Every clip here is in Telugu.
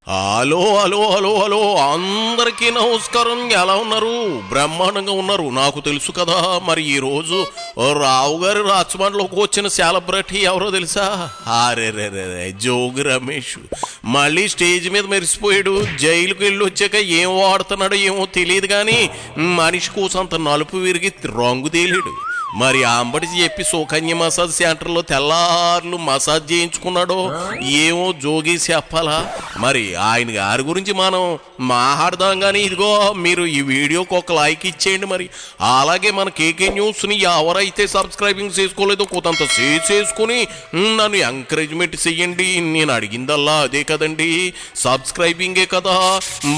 హలో హలో హలో హలో అందరికీ నమస్కారం. ఎలా ఉన్నారు? బ్రహ్మాండంగా ఉన్నారు, నాకు తెలుసు కదా. మరి ఈరోజు రావు గారి రాచమండ్లోకి వచ్చిన సెలబ్రిటీ ఎవరో తెలుసా? అరే రే రే జోగి రమేష్ మళ్ళీ స్టేజ్ మీద మెరిసిపోయాడు. జైలుకి వెళ్ళి వచ్చాక ఏం వాడుతున్నాడో ఏమో తెలియదు కానీ మనిషి కూసంత నలుపు విరిగి రంగు తేలేడు. మరి అంబటి చెప్పి సుకన్య మసాజ్ సెంటర్లో తెల్లార్లు మసాజ్ చేయించుకున్నాడో ఏమో జోగి చెప్పాలా. మరి ఆయన గారి గురించి మనం మాట్లాడదాం కానీ ఇదిగో మీరు ఈ వీడియోకి ఒక లైక్ ఇచ్చేయండి. మరి అలాగే మన కేకే న్యూస్ని ఎవరైతే సబ్స్క్రైబింగ్ చేసుకోలేదో కొంత షేర్ చేసుకుని నన్ను ఎంకరేజ్మెంట్ చెయ్యండి. నేను అడిగిందల్లా అదే కదండి, సబ్స్క్రైబింగే కదా.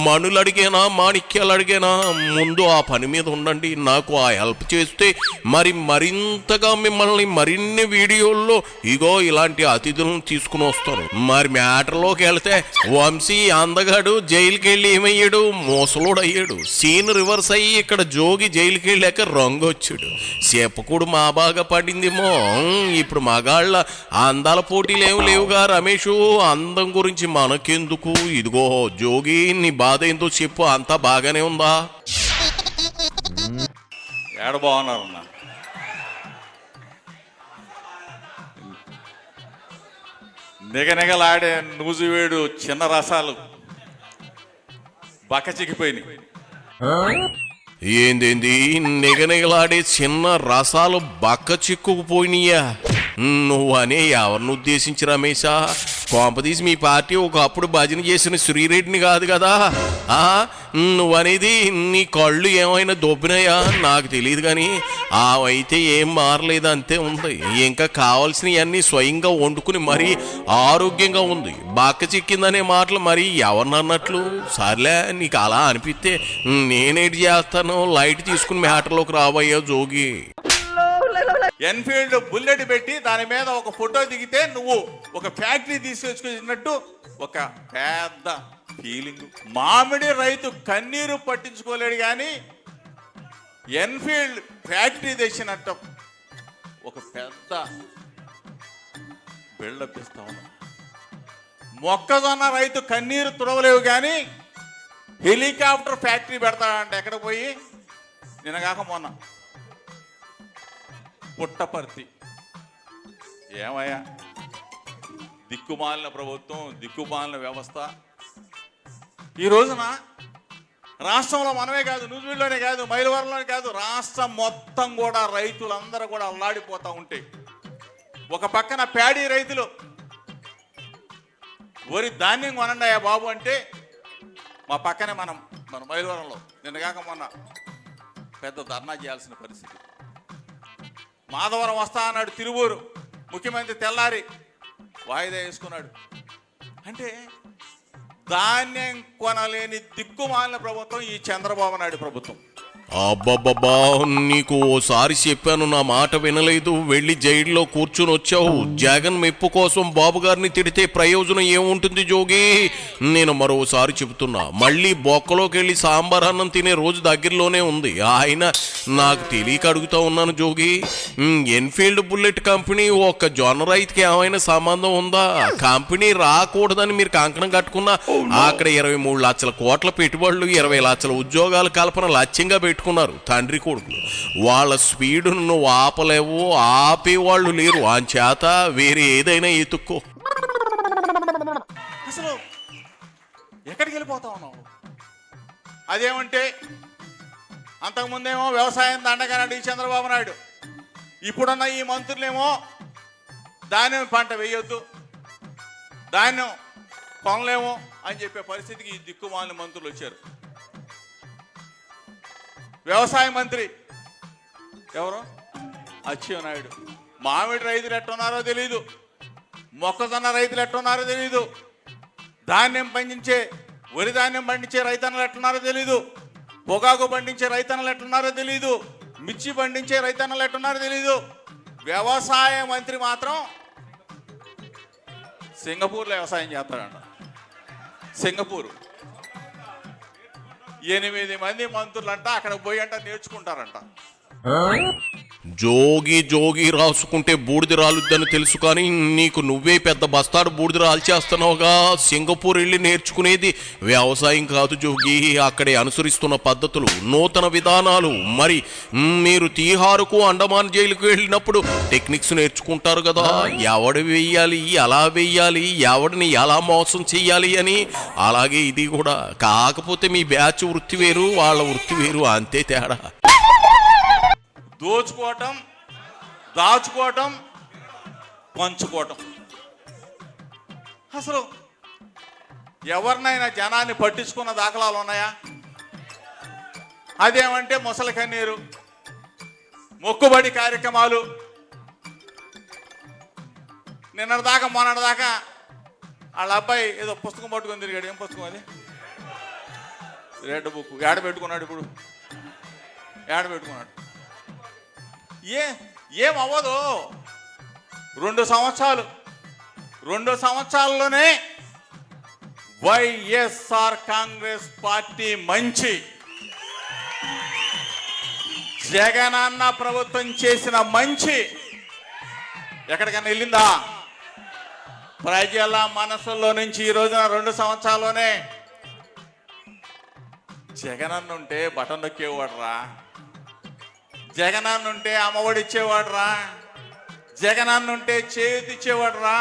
మనులు అడిగేనా మాణిక్యాలు అడిగేనా, ముందు ఆ పని మీద ఉండండి. నాకు ఆ హెల్ప్ చేస్తే మరింతగా మిమ్మల్ని మరిన్ని వీడియోల్లో ఇగో ఇలాంటి అతిథులను తీసుకుని వస్తాను. మరి మ్యాటర్లోకి వెళ్తే వంశీ అందగాడు జైలుకి వెళ్ళి ఏమయ్యాడు? మోసలోడు అయ్యాడు. సీన్ రివర్స్ అయ్యి ఇక్కడ జోగి జైలుకి వెళ్ళాక రంగు వచ్చాడు. చెప్పకూడు మా బాగా పడిందేమో. ఇప్పుడు మగాళ్ళ అందాల పోటీలు ఏమి లేవుగా రమేషు, అందం గురించి మనకెందుకు? ఇదిగో జోగి నీ బాధ ఏందో చెప్పు, అంతా బాగానే ఉందా? ఏడ బాగున్నారన్నా? నిగనిగలాడే నూజివేడు చిన్న రసాలు బక్క చిక్కిపోయినాయి. ఏందేంది నిగనిగలాడే చిన్న రసాలు బక్క చిక్కుకుపోయినాయా? నువ్వనే ఎవరిని ఉద్దేశించి రమేశా? కొంపదీసి మీ పార్టీ ఒకప్పుడు భజన చేసిన శ్రీరెడ్డిని కాదు కదా? నువ్వనేది నీ కళ్ళు ఏమైనా దొబ్బినాయా? నాకు తెలియదు కానీ అవైతే ఏం మారలేదు, అంతే ఉంది. ఇంకా కావాల్సినవన్నీ స్వయంగా వండుకుని మరీ ఆరోగ్యంగా ఉంది. బక్క చిక్కిందనే మాటలు మరి ఎవరినన్నట్లు? సర్లే, నీకు అలా అనిపిస్తే నేనేటి చేస్తాను, లైట్ తీసుకుని మ్యాటర్లోకి రాబోయా జోగి. ఎన్ఫీల్డ్ బుల్లెట్ పెట్టి దాని మీద ఒక ఫోటో దిగితే నువ్వు ఒక ఫ్యాక్టరీ తీసుకొచ్చినట్టు ఒక పెద్ద ఫీలింగ్. మామిడి రైతు కన్నీరు పట్టించుకోలేడు కానీ ఎన్ఫీల్డ్ ఫ్యాక్టరీ తెచ్చినట్టు ఒక పెద్ద బిల్డప్ ఇస్తా ఉన్నా. మొక్కజొన్న రైతు కన్నీరు తుడవలేవు కానీ హెలికాప్టర్ ఫ్యాక్టరీ పెడతాడంట. ఎక్కడ పోయి? నిన్నగాక మొన్న పుట్టపర్తి. ఏమయ్యా, దిక్కుమాలిన ప్రభుత్వం, దిక్కుమాలిన వ్యవస్థ. ఈ రోజున రాష్ట్రంలో మనమే కాదు, నూజివీడులోనే కాదు, మైలవరంలోనే కాదు, రాష్ట్రం మొత్తం కూడా రైతులందరూ కూడా అల్లాడిపోతూ ఉంటే ఒక పక్కన ప్యాడీ రైతులు వరి ధాన్యం కొనండియా బాబు అంటే మా పక్కనే మన మైలవరంలో నిన్నగాక మొన్న పెద్ద ధర్నా చేయాల్సిన పరిస్థితి. మాధవరం వస్తా అన్నాడు తిరువూరు ముఖ్యమంత్రి, తెల్లారి వాయిదా వేసుకున్నాడు. అంటే ధాన్యం కొనలేని దిక్కుమాలిన ప్రభుత్వం ఈ చంద్రబాబు నాయుడు ప్రభుత్వం. అబ్బబ్బబ్బా, నీకు ఓసారి చెప్పాను, నా మాట వినలేదు, వెళ్ళి జైల్లో కూర్చుని వచ్చావు. జగన్ మెప్పు కోసం బాబు గారిని తిడితే ప్రయోజనం ఏముంటుంది జోగి? నేను మరోసారి చెబుతున్నా, మళ్ళీ బొక్కలోకి వెళ్ళి సాంబార్ అన్నం తినే రోజు దగ్గరలోనే ఉంది. ఆయన నాకు తెలియక అడుగుతా ఉన్నాను జోగి, ఎన్ఫీల్డ్ బుల్లెట్ కంపెనీ ఒక్క జొన్న రైతుకి ఏమైనా సంబంధం ఉందా? కంపెనీ రాకూడదని మీరు కంకణం కట్టుకున్నా అక్కడ 23 లక్షల కోట్ల పెట్టుబడులు, 20 లక్షల ఉద్యోగాల కల్పన లక్ష్యంగా పెట్టుకున్నారు తండ్రి కొడుకులు. వాళ్ళ స్పీడును నువ్వు ఆపలేవు, ఆపేవాళ్ళు లేరు. అంచేత వేరే ఏదైనా ఎత్తుక్కో. అసలు ఎక్కడికి వెళ్ళిపోతా ఉన్నావు? అదేమంటే అంతకుముందేమో వ్యవసాయం దండగానండి ఈ చంద్రబాబు నాయుడు, ఇప్పుడున్న ఈ మంత్రులేమో ధాన్యం పంట వేయొద్దు, ధాన్యం కొనలేమో అని చెప్పే పరిస్థితికి ఈ దిక్కుమాలిన మంత్రులు వచ్చారు. వ్యవసాయ మంత్రి ఎవరు? అచ్చెన్నాయుడు. మామిడి రైతులు ఎట్టున్నారో తెలీదు, మొక్కజొన్న రైతులు ఎట్టున్నారో తెలీదు, ధాన్యం పండించే వరి ధాన్యం పండించే రైతన్నలు ఎట్టున్నారో తెలీదు, పొగాకు పండించే రైతన్నలు ఎట్టున్నారో తెలీదు, మిర్చి పండించే రైతన్నలు ఎట్టున్నారో తెలీదు. వ్యవసాయ మంత్రి మాత్రం సింగపూర్లో వ్యవసాయం చేస్తాడంట. సింగపూర్ 8 మంది మంత్రులంట అక్కడ పోయి అంట నేర్చుకుంటారంట. జోగి జోగి రాసుకుంటే బూడిద రాలుద్దని తెలుసు, కానీ నీకు నువ్వే పెద్ద బస్తాడు బూడిద రాల్చేస్తున్నావుగా. సింగపూర్ వెళ్ళి నేర్చుకునేది వ్యవసాయం కాదు జోగి, అక్కడే అనుసరిస్తున్న పద్ధతులు, నూతన విధానాలు. మరి మీరు తీహారుకు అండమాన్ జైలుకు వెళ్ళినప్పుడు టెక్నిక్స్ నేర్చుకుంటారు కదా, ఎవడు వెయ్యాలి, ఎలా వెయ్యాలి, ఎవడిని ఎలా మోసం చెయ్యాలి అని. అలాగే ఇది కూడా. కాకపోతే మీ బ్యాచ్ వృత్తి వేరు, వాళ్ళ వృత్తి వేరు, అంతే తేడా. దోచుకోవటం, దాచుకోవటం, పంచుకోవటం. అసలు ఎవరినైనా జనాన్ని పట్టించుకున్న దాఖలాలు ఉన్నాయా? అదేమంటే ముసలి కన్నీరు, మొక్కుబడి కార్యక్రమాలు. నిన్నటిదాకా మొన్నటిదాకా వాళ్ళ అబ్బాయి ఏదో పుస్తకం పట్టుకొని తిరిగాడు. ఏం పుస్తకం అది? Red book. ఏడ పెట్టుకున్నాడు ఇప్పుడు? ఏడ పెట్టుకున్నాడు? ఏమవ్వదు. 2 సంవత్సరాల్లోనే వైఎస్ఆర్ కాంగ్రెస్ పార్టీ మంచి, జగనన్న ప్రభుత్వం చేసిన మంచి ఎక్కడికైనా వెళ్ళిందా? ప్రజల మనసుల్లో నుంచి ఈ రోజున 2 సంవత్సరాల్లోనే జగనన్న ఉంటే బటన్ నొక్కేవాడురా, జగనన్న ఉంటే అమ్మఒడి ఇచ్చేవాడురా, జగనన్న ఉంటే చేతి ఇచ్చేవాడురా,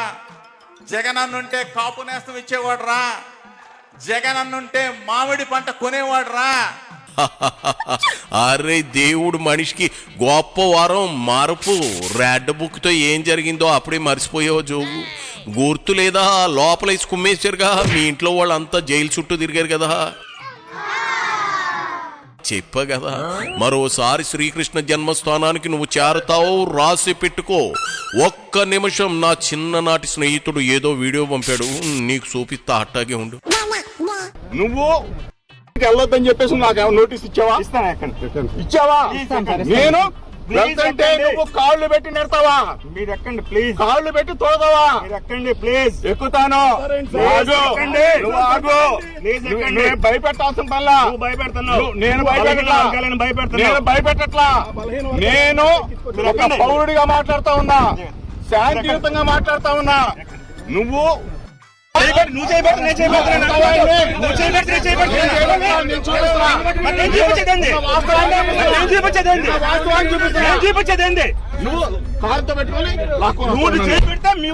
జగనన్న ఉంటే కాపు నేస్తం ఇచ్చేవాడురా, జగనన్న ఉంటే మామిడి పంట కొనేవాడురా. అరే దేవుడు మనిషికి గొప్ప వారం మార్పు. రెడ్ బుక్తో ఏం జరిగిందో అప్పుడే మర్చిపోయావు జోగు. గుర్తు లేదా? లోపల కుమ్మేశారుగా, మీ ఇంట్లో వాళ్ళంతా జైలు చుట్టూ తిరిగారు కదా. చెప్పా కదా, మరోసారి శ్రీకృష్ణ జన్మస్థానానికి నువ్వు చేరతావు, రాసి పెట్టుకో. ఒక్క నిమిషం, నా చిన్ననాటి స్నేహితుడు ఏదో వీడియో పంపాడు, నీకు చూపిస్తా, అట్టాగే ఉండు. నువ్వు వెళ్ళొద్దని చెప్పేసి నాకు నోటీస్ ఇచ్చావా? ఇచ్చావా? నేను వెళ్తుంటే నువ్వు కాళ్ళు పెట్టి నెడతావా? మీరు ఎక్కండి ప్లీజ్. కాళ్ళు పెట్టి తోడతావా? మీరు ఎక్కండి ప్లీజ్. ఎక్కుతాను. నేను భయపెట్టాల్సిన పనిలా. నేను భయపెట్టట్లా. నేను ఒక పౌరుడిగా మాట్లాడుతా ఉన్నా, శాంతియుతంగా మాట్లాడుతా ఉన్నా. నువ్వు మీ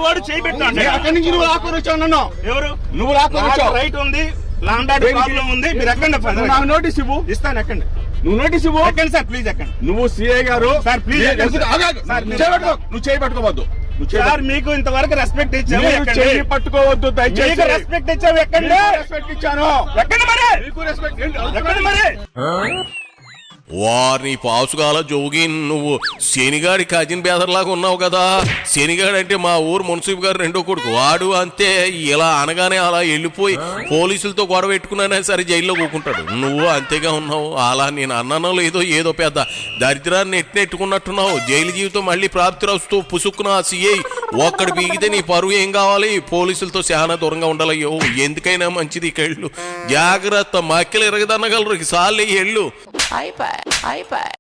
వాడు చేపెట్టాడు. అక్కడి నుంచి నువ్వు లాక్కొని వచ్చావు నన్ను. ఎవరు? నువ్వు లాక్కొని వచ్చావు. రైట్ ఉంది, లాండ్ ఆర్డర్ ప్రాబ్లం ఉంది. మీరు ఎక్కండి. నాకు నోటీస్ ఇవ్వు. ఇస్తాను, ఎక్కండి. నువ్వు నోటీస్ ఇవ్వు. ఎక్కండి సార్, ప్లీజ్ ఎక్కండి. నువ్వు సిఐ గారు సార్ ప్లీజ్. నువ్వు చేయబట్టుకోవద్దు. సార్ మీకు ఇంతవరకు రెస్పెక్ట్ ఇచ్చాము, చేయి పట్టుకోవద్దు దయచేసి. రెస్పెక్ట్ ఇచ్చాము, ఎక్కండి. రెస్పెక్ట్ ఇచ్చాను, ఎక్కండి మరి. మీకు రెస్పెక్ట్ ఎక్కండి మరి. వారిని పాసుగాల జోగి, నువ్వు శనిగాడి కజిన్ బేదర్లాగా ఉన్నావు కదా. శనిగాడు అంటే మా ఊరు మున్సిపల్ గారు రెండో కొడుకు, వాడు అంతే. ఇలా అనగానే అలా వెళ్ళిపోయి పోలీసులతో గొడవ పెట్టుకున్నానే సరే జైల్లో కూకుంటాడు. నువ్వు అంతేగా ఉన్నావు. అలా నేను అన్నానో లేదో, ఏదో పెద్ద దరిద్రాన్ని నెట్టుకున్నట్టున్నావు. జైలు జీవితం మళ్ళీ ప్రాప్తి రాస్తూ పుసుక్కున సిఐ ఒక్కడు బీగితే నీ పరువు ఏం కావాలి? పోలీసులతో చాలా దూరంగా ఉండాలయ్యో. ఎందుకైనా మంచిది ఇకెళ్ళు. జాగ్రత్త, మక్కలు ఎరగదన్నగలరు. సార్లు ఎళ్ళు. iPad